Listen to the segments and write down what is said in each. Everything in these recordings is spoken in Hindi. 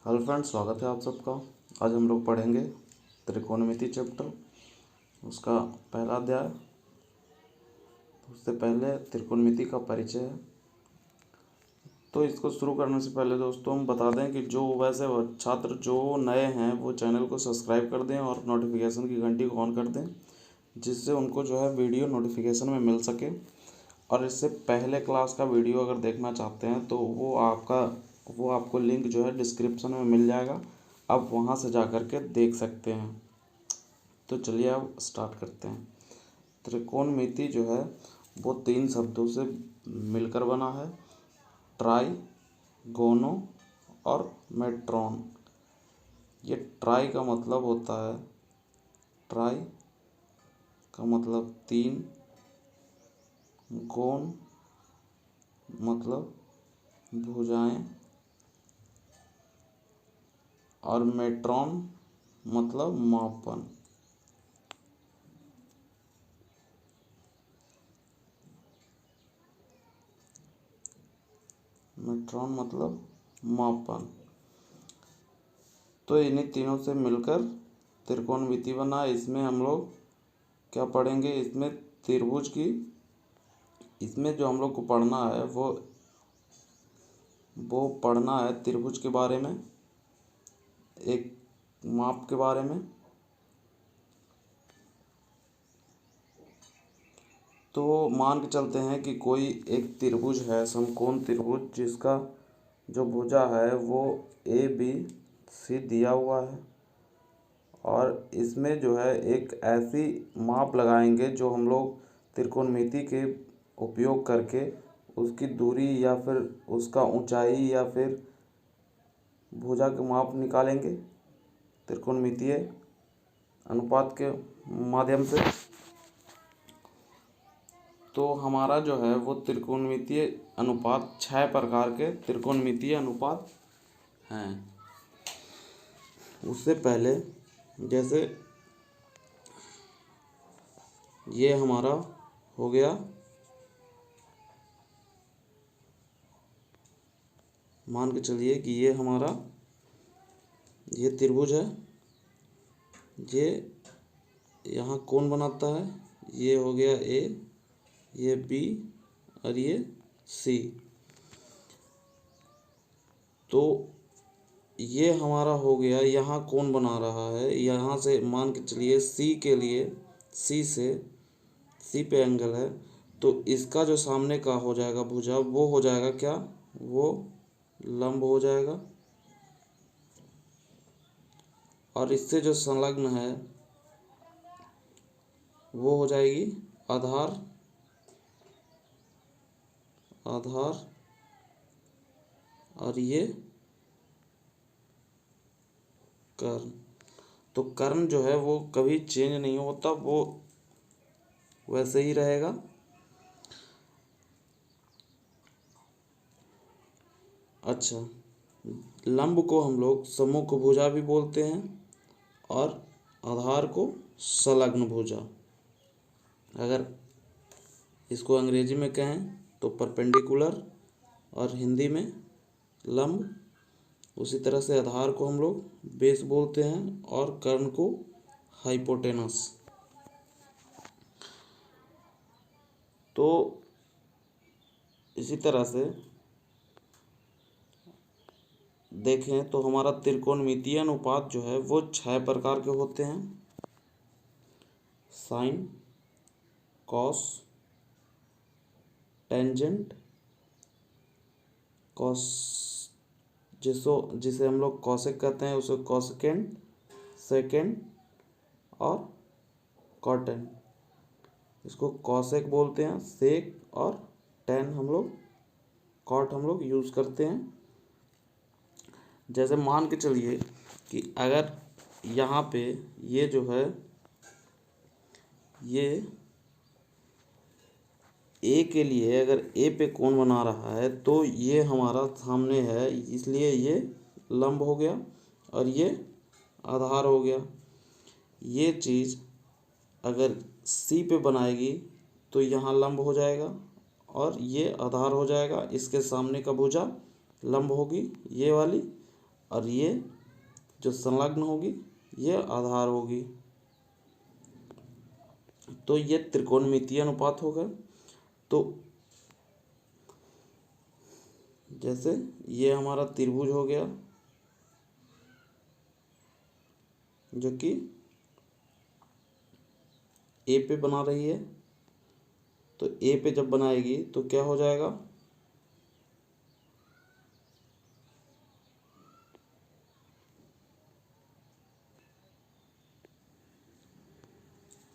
हेलो फ्रेंड्स, स्वागत है आप सबका। आज हम लोग पढ़ेंगे त्रिकोणमिति चैप्टर, उसका पहला अध्याय। उससे पहले त्रिकोणमिति का परिचय है। तो इसको शुरू करने से पहले दोस्तों हम बता दें कि जो वैसे छात्र जो नए हैं वो चैनल को सब्सक्राइब कर दें और नोटिफिकेशन की घंटी को ऑन कर दें, जिससे उनको जो है वीडियो नोटिफिकेशन में मिल सके। और इससे पहले क्लास का वीडियो अगर देखना चाहते हैं तो वो आपको लिंक जो है डिस्क्रिप्शन में मिल जाएगा, आप वहाँ से जा कर के देख सकते हैं। तो चलिए अब स्टार्ट करते हैं। त्रिकोणमिति जो है वो 3 शब्दों से मिलकर बना है, ट्राई, गोनो और मेट्रॉन। ये ट्राई का मतलब होता है, ट्राई का मतलब 3, गोन मतलब भुजाएं और मेट्रॉन मतलब मापन। मेट्रॉन मतलब मापन। तो इन्हीं तीनों से मिलकर त्रिकोणमिति बना। इसमें हम लोग क्या पढ़ेंगे, इसमें त्रिभुज की, इसमें जो हम लोग को पढ़ना है वो पढ़ना है त्रिभुज के बारे में, एक माप के बारे में। तो मान के चलते हैं कि कोई एक त्रिभुज है, समकोण त्रिभुज, जिसका जो भुजा है वो ABC दिया हुआ है। और इसमें जो है एक ऐसी माप लगाएंगे जो हम लोग त्रिकोणमिति के उपयोग करके उसकी दूरी या फिर उसका ऊंचाई या फिर भुजा के माप निकालेंगे त्रिकोणमितीय अनुपात के माध्यम से। तो हमारा जो है वो त्रिकोणमितीय अनुपात 6 प्रकार के त्रिकोणमितीय अनुपात हैं। उससे पहले जैसे ये हमारा हो गया, मान के चलिए कि ये हमारा ये त्रिभुज है, ये यहाँ कोण बनाता है, ये हो गया A, ये B और ये C। तो ये हमारा हो गया, यहाँ कोण बना रहा है, यहाँ से मान के चलिए C के लिए, C पे एंगल है, तो इसका जो सामने का हो जाएगा भुजा वो हो जाएगा क्या, वो लंब हो जाएगा। और इससे जो संलग्न है वो हो जाएगी आधार, और ये कर्ण। तो कर्ण जो है वो कभी चेंज नहीं होता, वो वैसे ही रहेगा। अच्छा, लंब को हम लोग सम्मुख भुजा भी बोलते हैं और आधार को संलग्न भुजा। अगर इसको अंग्रेजी में कहें तो परपेंडिकुलर और हिंदी में लंब। उसी तरह से आधार को हम लोग बेस बोलते हैं और कर्ण को हाइपोटेनस। तो इसी तरह से देखें तो हमारा त्रिकोणमितीय अनुपात जो है वो 6 प्रकार के होते हैं। साइन, कॉस, टेंजेंट, कॉस जिसे हम लोग कॉसेक कहते हैं उसे कॉसेकेंट, सेकेंड और कॉटेन। इसको कॉसेक बोलते हैं, सेक और टेन हम लोग, कॉट हम लोग यूज़ करते हैं। जैसे मान के चलिए कि अगर यहाँ पे ये जो है ये ए के लिए, अगर ए पे कोण बना रहा है तो ये हमारा सामने है, इसलिए ये लंब हो गया और ये आधार हो गया। ये चीज़ अगर सी पे बनाएगी तो यहाँ लंब हो जाएगा और ये आधार हो जाएगा। इसके सामने का भुजा लंब होगी ये वाली, और ये जो संलग्न होगी ये आधार होगी। तो ये त्रिकोणमितीय अनुपात होगा। तो जैसे ये हमारा त्रिभुज हो गया जो कि ए पे बना रही है, तो ए पे जब बनाएगी तो क्या हो जाएगा,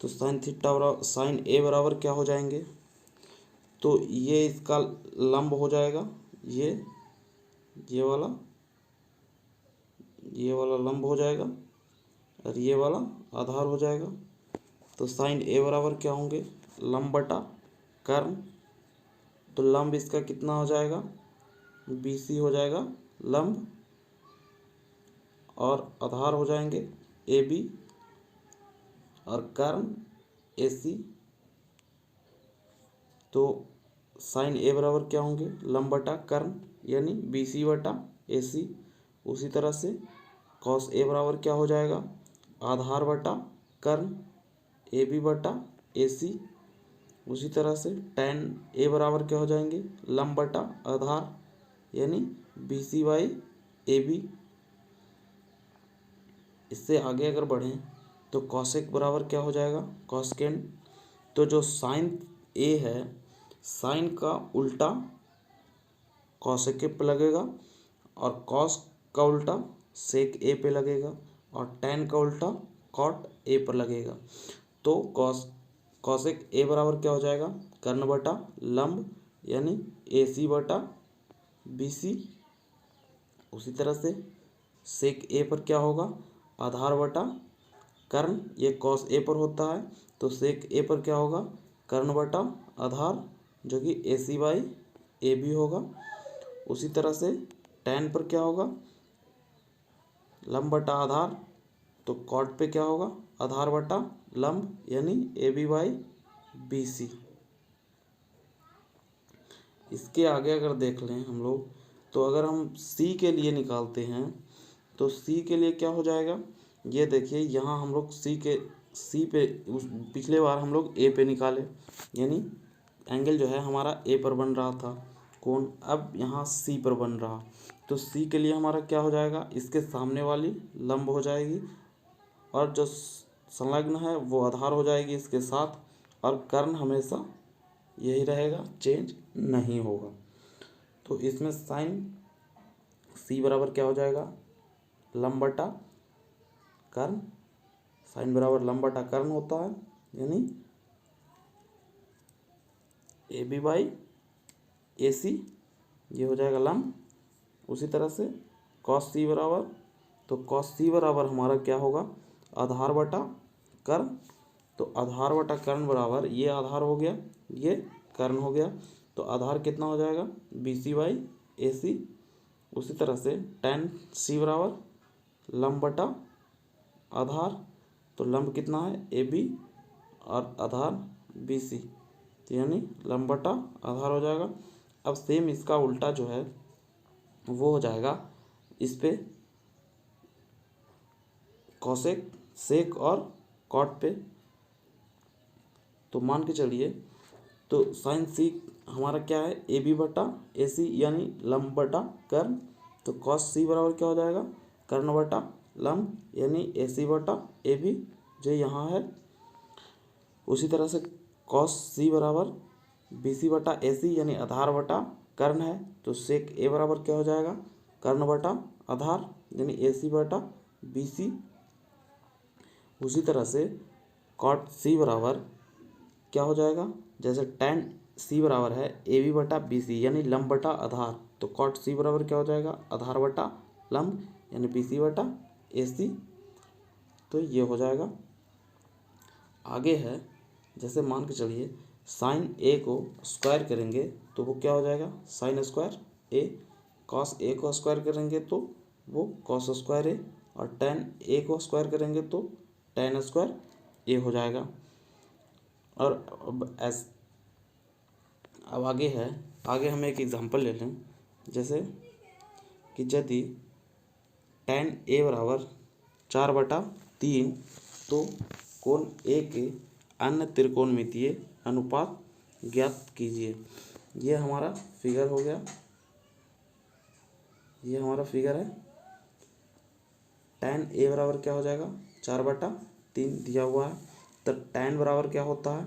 तो साइन थीटा बराबर साइन ए बराबर क्या हो जाएंगे, तो ये इसका लंब हो जाएगा, ये वाला लंब हो जाएगा और ये वाला आधार हो जाएगा। तो साइन ए बराबर क्या होंगे, लंब बटा कर्ण। तो लंब इसका कितना हो जाएगा, BC हो जाएगा लंब, और आधार हो जाएंगे AB और कर्ण AC। तो साइन ए बराबर क्या होंगे, लंब बटा कर्ण यानी BC बटा AC। उसी तरह से कॉस ए बराबर क्या हो जाएगा, आधार बटा कर्ण AB बटा AC। उसी तरह से tan ए बराबर क्या हो जाएंगे, लंब बटा आधार यानी BC बाई AB। इससे आगे अगर बढ़ें तो कॉसेक बराबर क्या हो जाएगा, कॉसकेंड। तो जो साइन ए है, साइन का उल्टा कॉसेक पे लगेगा और कॉस का उल्टा सेक ए पे लगेगा और टैन का उल्टा कॉट ए पर लगेगा। तो कॉसेक ए बराबर क्या हो जाएगा, कर्ण बटा लंब यानी AC बटा BC। उसी तरह से सेक ए पर क्या होगा, आधार बटा कर्ण, ये कॉस ए पर होता है तो सेक ए पर क्या होगा, कर्ण बटा आधार जो कि AC बाई AB होगा। उसी तरह से टैन पर क्या होगा, लंब बटा आधार, तो कॉट पे क्या होगा, आधार बटा लंब यानी AB बाई BC। इसके आगे अगर देख लें हम लोग, तो अगर हम C के लिए निकालते हैं तो C के लिए क्या हो जाएगा, ये देखिए यहाँ हम लोग C पे पिछले बार हम लोग A पे निकाले, यानी एंगल जो है हमारा A पर बन रहा था कोण, अब यहाँ C पर बन रहा। तो C के लिए हमारा क्या हो जाएगा, इसके सामने वाली लंब हो जाएगी और जो संलग्न है वो आधार हो जाएगी इसके साथ, और कर्ण हमेशा यही रहेगा, चेंज नहीं होगा। तो इसमें साइन C बराबर क्या हो जाएगा, लंब बटा कर्ण, साइन बराबर लंब बटा कर्ण होता है यानी AB बाई AC, ये हो जाएगा लंब। उसी तरह से कॉस C बराबर, तो कॉस C बराबर हमारा क्या होगा, आधार बटा कर्ण। तो आधार बटा कर्ण बराबर ये आधार हो गया, ये कर्ण हो गया, तो आधार कितना हो जाएगा, BC बाई AC। उसी तरह से tan C बराबर लंब बटा आधार, तो लंब कितना है AB और आधार BC, तो यानी लंब बटा आधार हो जाएगा। अब सेम इसका उल्टा जो है वो हो जाएगा इस पे कॉसेक, सेक और कॉट पे। तो मान के चलिए, तो साइन C हमारा क्या है, AB बटा AC यानी लंब बटा कर्ण। तो कॉस C बराबर क्या हो जाएगा, कर्ण बटा लंब यानी AC बटा AB जो यहाँ है। उसी तरह से कॉस C बराबर BC बटा AC यानी आधार बटा कर्ण है, तो सेक A बराबर क्या हो जाएगा, कर्ण बटा आधार यानी AC बटा BC। उसी तरह से कॉट C बराबर क्या हो जाएगा, जैसे tan C बराबर है AB बटा BC यानी लंब बटा आधार, तो कॉट C बराबर क्या हो जाएगा, आधार बटा लंब यानी BC बटा AC। तो ये हो जाएगा। आगे है, जैसे मान के चलिए साइन A को स्क्वायर करेंगे तो वो क्या हो जाएगा, sine square A। Cos A को स्क्वायर करेंगे तो वो कॉस स्क्वायर A, और tan A को स्क्वायर करेंगे तो tan स्क्वायर A हो जाएगा। और अब आगे है, आगे हम एक एग्जांपल ले लें, जैसे कि यदि tan A बराबर 4/3, तो कोण A के अन्य त्रिकोणमितीय अनुपात ज्ञात कीजिए। ये हमारा फिगर हो गया, ये हमारा फिगर है। tan A बराबर क्या हो जाएगा, 4/3 दिया हुआ है। तो tan बराबर क्या होता है,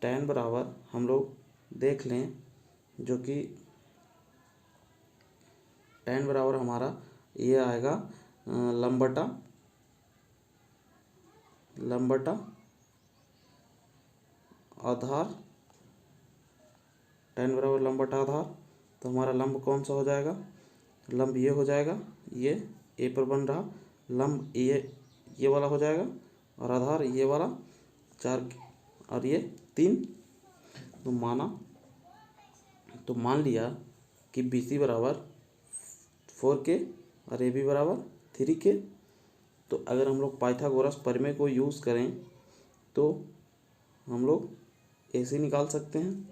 tan बराबर हम लोग देख लें, जो कि tan बराबर हमारा ये आएगा लंब बटा आधार। tan बराबर लंब बटा आधार, तो हमारा लंब कौन सा हो जाएगा, लंब ये हो जाएगा, ये ए पर बन रहा लंब ये वाला हो जाएगा, और आधार ये वाला 4 और ये 3। तो मान लिया कि BC बराबर 4K और AB बराबर 3K। तो अगर हम लोग पाइथागोरस प्रमेय को यूज़ करें तो हम लोग ऐसे निकाल सकते हैं।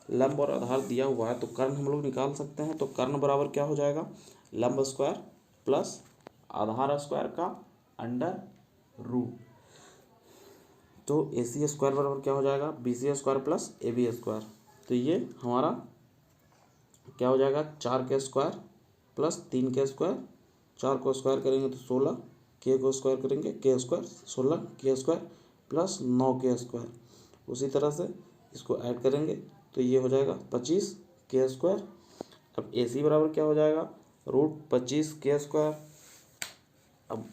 लंब और आधार दिया हुआ है तो कर्ण हम लोग निकाल सकते हैं। तो कर्ण बराबर क्या हो जाएगा, लंब स्क्वायर प्लस आधार स्क्वायर का अंडर रूट। तो AC स्क्वायर बराबर क्या हो जाएगा, BC square plus AB square. तो ये हमारा क्या हो जाएगा, 4K square plus 3K square. 4 को स्क्वायर करेंगे तो 16, K को स्क्वायर करेंगे K square 16, K square plus 9K square. उसी तरह से इसको ऐड करेंगे तो ये हो जाएगा 25K स्क्वायर। अब AC बराबर क्या हो जाएगा, √25K स्क्वायर। अब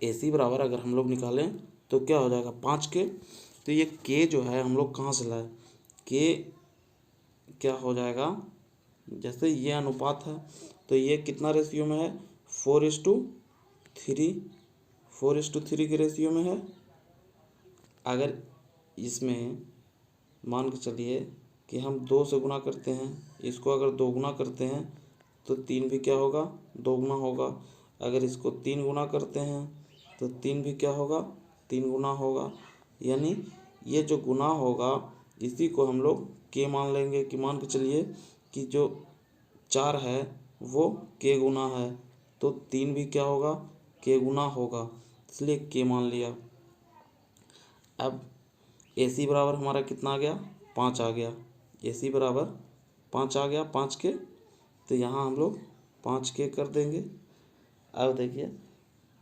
AC बराबर अगर हम लोग निकालें तो क्या हो जाएगा, 5K। तो ये K जो है हम लोग कहाँ से लाए, K क्या हो जाएगा, जैसे ये अनुपात है तो ये कितना रेशियो में है, 4:3, 4:3 के रेशियो में है। अगर इसमें मान के चलिए कि हम 2 से गुना करते हैं, इसको अगर 2 गुना करते हैं तो 3 भी क्या होगा, 2 गुना होगा। अगर इसको 3 गुना करते हैं तो 3 भी क्या होगा, 3 गुना होगा। यानी ये जो गुना होगा इसी को हम लोग K मान लेंगे, कि मान के चलिए कि जो 4 है वो K गुना है, तो 3 भी क्या होगा, K गुना होगा, इसलिए K मान लिया। अब AC बराबर हमारा कितना आ गया, 5 आ गया। AC बराबर 5 आ गया, 5K। तो यहाँ हम लोग 5K कर देंगे। अब देखिए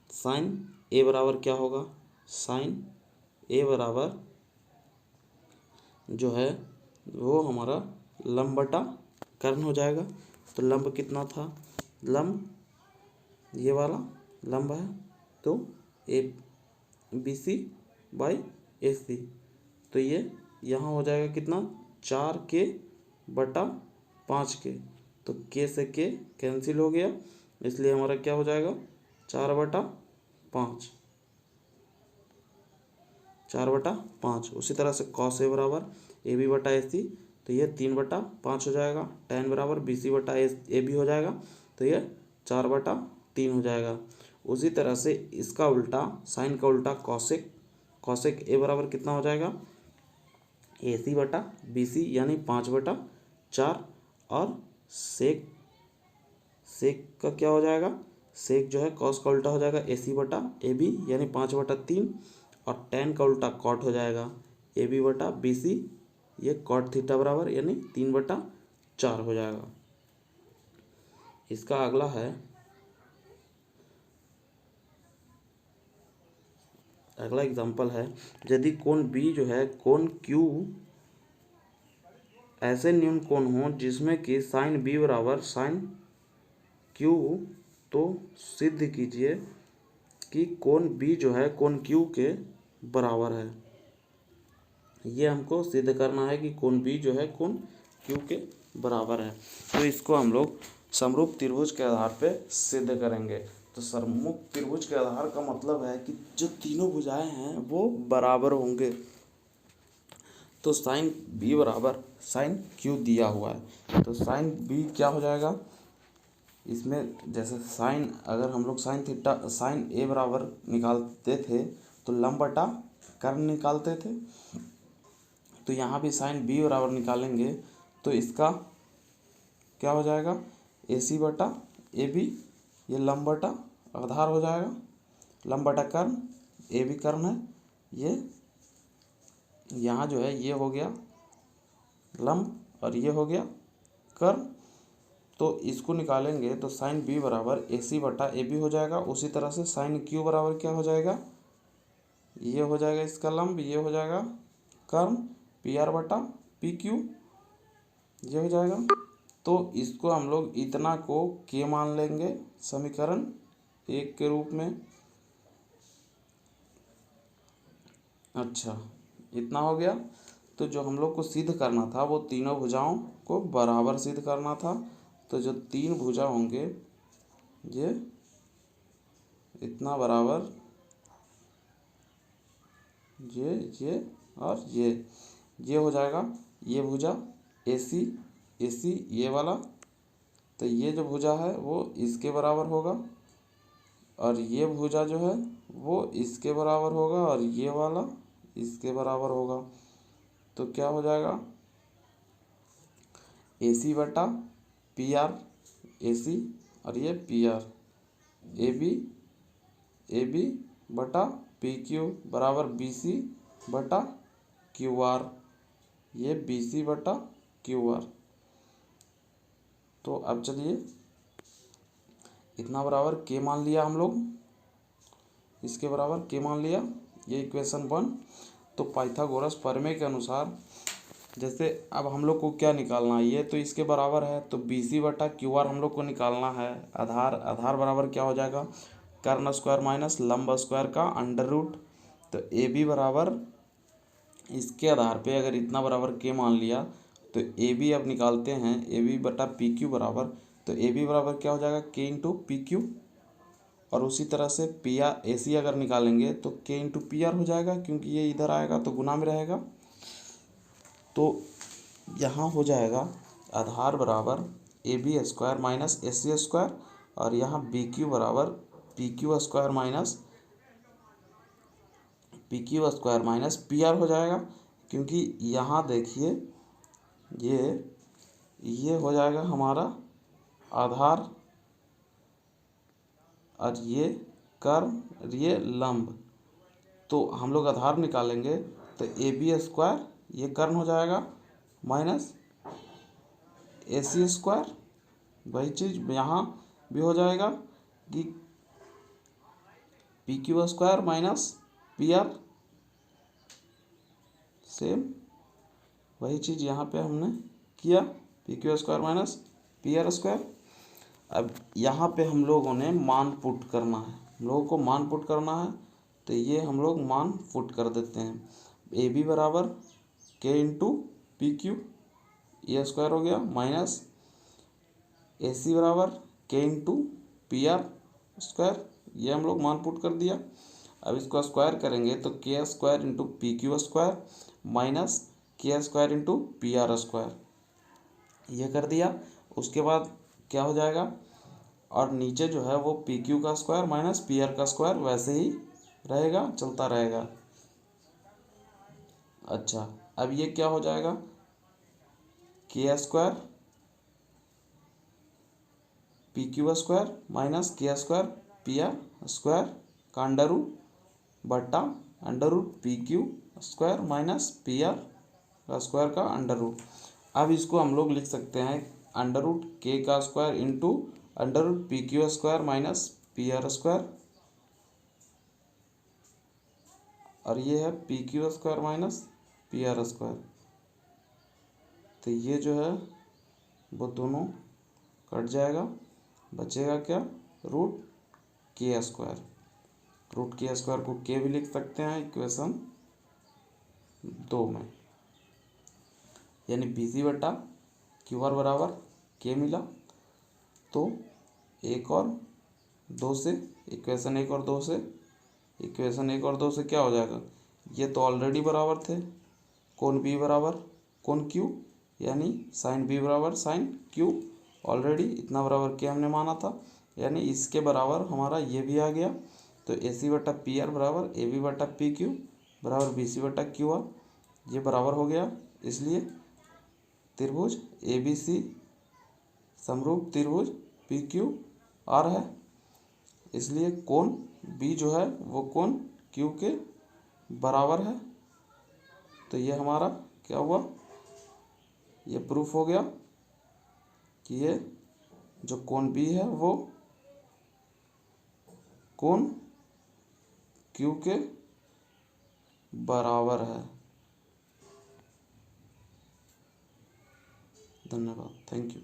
साइन A बराबर क्या होगा, साइन A बराबर जो है वो हमारा लंब बटा कर्ण हो जाएगा। तो लंब कितना था, लंब ये वाला लंब है, तो ABC/AC। तो ये यहाँ हो जाएगा कितना, 4K बटा 5K। तो K से K कैंसिल हो गया, इसलिए हमारा क्या हो जाएगा, 4/5, 4/5। उसी तरह से cos A बराबर AB/AC, तो ये 3/5 हो जाएगा। tan बराबर BC/AB हो जाएगा, तो ये 4/3 हो जाएगा। उसी तरह से इसका उल्टा, साइन का उल्टा कॉसेक A बराबर कितना हो जाएगा, AC/BC यानी 5/4। और सेक का क्या हो जाएगा, सेक जो है कॉस का उल्टा हो जाएगा AC/AB यानी 5/3। और tan का उल्टा कॉट हो जाएगा AB/BC, ये कॉट थीटा बराबर यानी 3/4 हो जाएगा। इसका अगला है, अगला एग्जांपल है, यदि कोण B जो है कोण Q ऐसे न्यून कोण हो जिसमें कि साइन B बराबर साइन Q, तो सिद्ध कीजिए कि कोण B जो है कोण Q के बराबर है। ये हमको सिद्ध करना है कि कोण B जो है कोण Q के बराबर है। तो इसको हम लोग समरूप त्रिभुज के आधार पे सिद्ध करेंगे। तो समरूप त्रिभुज के आधार का मतलब है कि जो तीनों भुजाएं हैं वो बराबर होंगे। तो साइन B बराबर साइन Q दिया हुआ है, तो साइन B क्या हो जाएगा, इसमें जैसे साइन, अगर हम लोग साइन A बराबर निकालते थे तो लंब बटा कर्ण निकालते थे। तो यहाँ भी साइन B बराबर निकालेंगे तो इसका क्या हो जाएगा, AC/BC ए बी, ये लंब बटा आधार हो जाएगा, लंब बटा कर्ण, ए बी कर्ण है, ये यहाँ जो है ये हो गया लंब और ये हो गया कर्ण। तो इसको निकालेंगे तो साइन बी बराबर ए सी बटा ए बी हो जाएगा। उसी तरह से साइन क्यू बराबर क्या हो जाएगा, ये हो जाएगा इसका लंब, ये हो जाएगा कर्ण, पी आर बटा पी क्यू, ये हो जाएगा। तो इसको हम लोग इतना को के मान लेंगे समीकरण 1 के रूप में। अच्छा, इतना हो गया। तो जो हम लोग को सिद्ध करना था वो तीनों भुजाओं को बराबर सिद्ध करना था। तो जो तीन भुजा होंगे ये इतना बराबर ये और ये हो जाएगा। ये भुजा AC ये वाला, तो ये जो भुजा है वो इसके बराबर होगा और ये भुजा जो है वो इसके बराबर होगा और ये वाला इसके बराबर होगा। तो क्या हो जाएगा, AC बटा PR, AC और ये PR, AB बटा PQ बराबर BC बटा QR, ये BC बटा QR। तो अब चलिए इतना बराबर के मान लिया हम लोग, इसके बराबर के मान लिया, ये इक्वेशन 1। तो पाइथागोरस प्रमेय के अनुसार जैसे अब हम लोग को क्या निकालना है, ये तो इसके बराबर है तो BC बटा QR हम लोग को निकालना है। आधार बराबर क्या हो जाएगा, कर्ण स्क्वायर माइनस लंब स्क्वायर का अंडर रूट। तो AB बराबर इसके आधार पे अगर इतना बराबर के मान लिया तो AB अब निकालते हैं, AB बटा PQ बराबर, तो AB बराबर क्या हो जाएगा K इंटू PQ। और उसी तरह से AC अगर निकालेंगे तो K इंटू PR हो जाएगा, क्योंकि ये इधर आएगा तो गुना में रहेगा। तो यहाँ हो जाएगा आधार बराबर AB square minus AC square और यहाँ BQ बराबर PQ स्क्वायर माइनस PR हो जाएगा। क्योंकि यहाँ देखिए ये हो जाएगा हमारा आधार और ये कर्ण और ये लंब। तो हम लोग आधार निकालेंगे तो AB स्क्वायर ये कर्ण हो जाएगा माइनस AC स्क्वायर, वही चीज़ यहाँ भी हो जाएगा कि PQ square minus PR, same वही चीज़ यहाँ पे हमने किया, PQ square minus PR square. अब यहाँ पे हम लोगों ने मान पुट करना है, हम लोगों को मान पुट करना है। तो ये हम लोग मान पुट कर देते हैं, AB बराबर K इंटू PQ, ये स्क्वायर हो गया, माइनस AC बराबर K इंटू PR स्क्वायर, ये हम लोग मान पुट कर दिया। अब इसको स्क्वायर करेंगे तो K square into PQ square minus K square into PR square, ये कर दिया। उसके बाद क्या हो जाएगा, और नीचे जो है वो PQ का स्क्वायर माइनस PR का स्क्वायर वैसे ही रहेगा, चलता रहेगा। अच्छा, अब ये क्या हो जाएगा, K square PQ square minus K square PR square का अंडर रूट बटा under root PQ square minus PR का स्क्वायर का अंडर रूट। अब इसको हम लोग लिख सकते हैं अंडर रूट K का square into under root PQ square minus PR square, और ये है PQ square minus PR square. तो ये जो है वो दोनों कट जाएगा, बचेगा क्या, root K square. Root K square को K भी लिख सकते हैं इक्वेशन 2 में, यानी BC बटा QR बराबर K मिला। तो इक्वेशन 1 और 2 से क्या हो जाएगा, ये तो ऑलरेडी बराबर थे, कोण B बराबर कोण Q, यानी साइन B बराबर साइन Q, ऑलरेडी इतना बराबर K हमने माना था, यानी इसके बराबर हमारा ये भी आ गया। तो AC बटा PR बराबर AB बटा PQ बराबर BC बटा QR, ये बराबर हो गया। इसलिए त्रिभुज ABC समरूप त्रिभुज PQ आर है, इसलिए कोण बी जो है वो कोण क्यू के बराबर है। तो ये हमारा क्या हुआ, ये प्रूफ हो गया कि ये जो कोण बी है वो कोण क्यू के बराबर है। धन्यवाद, थैंक यू।